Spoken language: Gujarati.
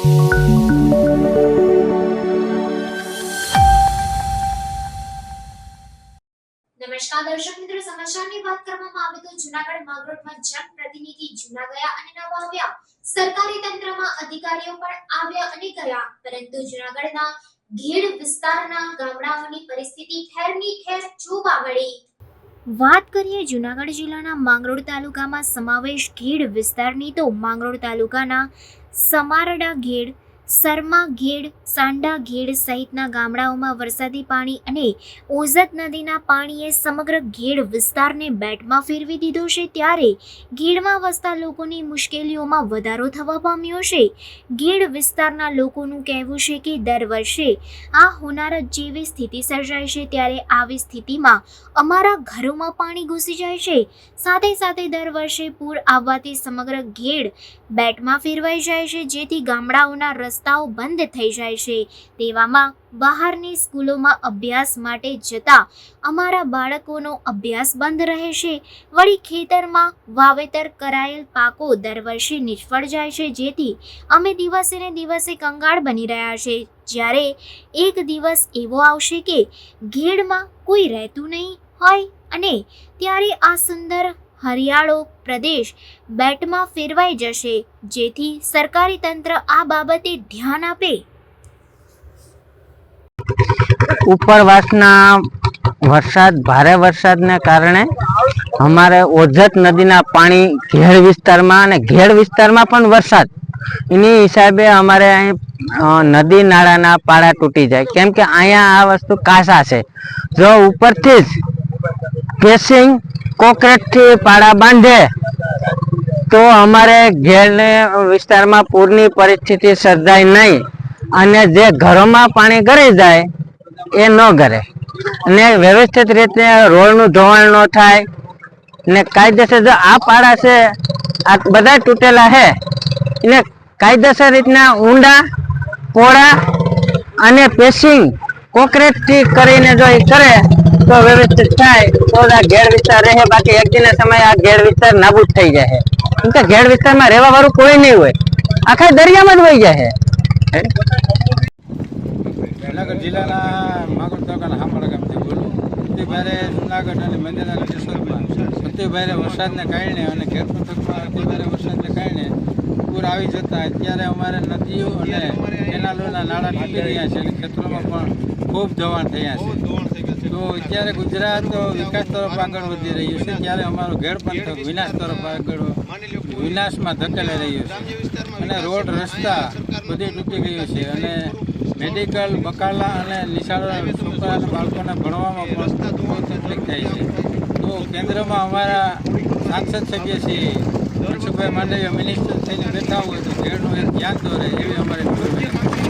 નમસ્કાર દર્શક મિત્રો, સમાચારની વાત કરવામાં આવે તો જૂનાગઢ માંગરોળમાં જનપ્રતિનિધિ જૂના ગયા અને નવા આવ્યા. સરકારી તંત્રમાં અધિકારીઓ પણ આવ્યા અને ગયા, પરંતુ જૂનાગઢના ઘેડ વિસ્તારના ગામડાઓની પરિસ્થિતિ ઠેરની ઠેર જોવા મળી. વાત કરીએ જૂનાગઢ જિલ્લાના માંગરોળ તાલુકામાં સમાવેશ ઘેડ વિસ્તારની તો માંગરોળ તાલુકાના સમારડા ઘેડ, સરમા ઘેડ, સાંડા ઘેડ સહિતના ગામડાઓમાં વરસાદી પાણી અને ઓઝત નદીના પાણીએ સમગ્ર ઘેડ વિસ્તારને બેટમાં ફેરવી દીધો છે. ત્યારે ઘેડમાં વસતા લોકોની મુશ્કેલીઓમાં વધારો થવા પામ્યો છે. ઘેડ વિસ્તારના લોકોનું કહેવું છે કે દર વર્ષે આ હોનારત જેવી સ્થિતિ સર્જાય છે. ત્યારે આવી સ્થિતિમાં અમારા ઘરોમાં પાણી ઘૂસી જાય છે. સાથે સાથે દર વર્ષે પૂર આવવાથી સમગ્ર ઘેડ બેટમાં ફેરવાઈ જાય છે, જેથી ગામડાઓના રસ્તાઓ બંધ થઈ જાય છે. તેવામાં બહારની સ્કૂલોમાં અભ્યાસ માટે જતા અમારા બાળકોનો અભ્યાસ બંધ રહે છે. વળી ખેતરમાં વાવેતર કરાયેલ પાકો દર વર્ષે નિષ્ફળ જાય છે, જેથી અમે દિવસે ને દિવસે કંગાળ બની રહ્યા છે. જ્યારે એક દિવસ એવો આવશે કે ઘેડમાં કોઈ રહેતું નહીં હોય અને ત્યારે આ સુંદર હરિયાળો પ્રદેશ બેટમાં ફેરવાઈ જશે, જેથી સરકારી તંત્ર આ બાબતે ધ્યાન આપે. ઉપરવાસના ભારે વરસાદને કારણે અમારે ઓઝત નદીના પાણી ઘેડ વિસ્તારમાં અને ઘેડ વિસ્તારમાં પણ વરસાદ એની હિસાબે અમારે અહીં નદી નાળાના પાળા તૂટી જાય, કેમ કે અહીંયા આ વસ્તુ કાસા છે. જો ઉપરથી જ કેસિંગ કોન્ક્રીટથી પાળા બાંધે તો અમારે ઘેડ વિસ્તારમાં પૂરની પરિસ્થિતિ સર્જાય નહીં અને જે ઘરોમાં પાણી ગળી જાય એ ન ગળે અને વ્યવસ્થિત રીતે રોડનું ધોવાણ ન થાય ને કાયદેસર જો આ પાળા છે આ બધા તૂટેલા છે એને કાયદેસર રીતના ઊંડા પોળા અને પેસિંગ કોન્ક્રીટથી કરીને જો એ કરે તો વ્યવસ્થિત થાય તો આ ઘેડ વિસ્તાર રહે. બાકી એક દિનના સમયે આ ઘેડ વિસ્તાર નાબૂદ થઈ જાય, કેમ કે ઘેડ વિસ્તારમાં રહેવા વાળું કોઈ નહીં હોય, આખા દરિયામાં જ વહી જાય. જૂનાગઢ જિલ્લાના માંગરોળ તાલુકાના હામડા ગામથી બોલું. સૌથી ભારે જૂનાગઢ અને મંદિરના કેશોદમાં સૌથી ભારે વરસાદને કારણે અને ઘેર પંથકમાં સૌથી ભારે વરસાદને કારણે પૂર આવી જતા અત્યારે અમારે નદીઓ અને કેનાલોના નાળા તૂટી રહ્યા છે અને ખેતરોમાં પણ ખૂબ ધોવાણ થયા છે. તો અત્યારે ગુજરાત વિકાસ તરફ આગળ વધી રહ્યું છે, ત્યારે અમારો ઘેડ પંથક વિનાશ તરફ આગળ વિનાશમાં ધકેલાઈ રહ્યું છે અને રોડ રસ્તા બધી તૂટી ગયું છે અને મેડિકલ બકાલા અને નિશાળો છોકરા અને બાળકોને ભણવામાં પણ બહુ તકલીફ થાય છે. તો કેન્દ્રમાં અમારા સાંસદ સભ્ય શ્રી મનસુખભાઈ માંડવીયા મિનિસ્ટર થઈને બેઠા હોય તો ઘેરનું એક ધ્યાન દોરે એવી અમારી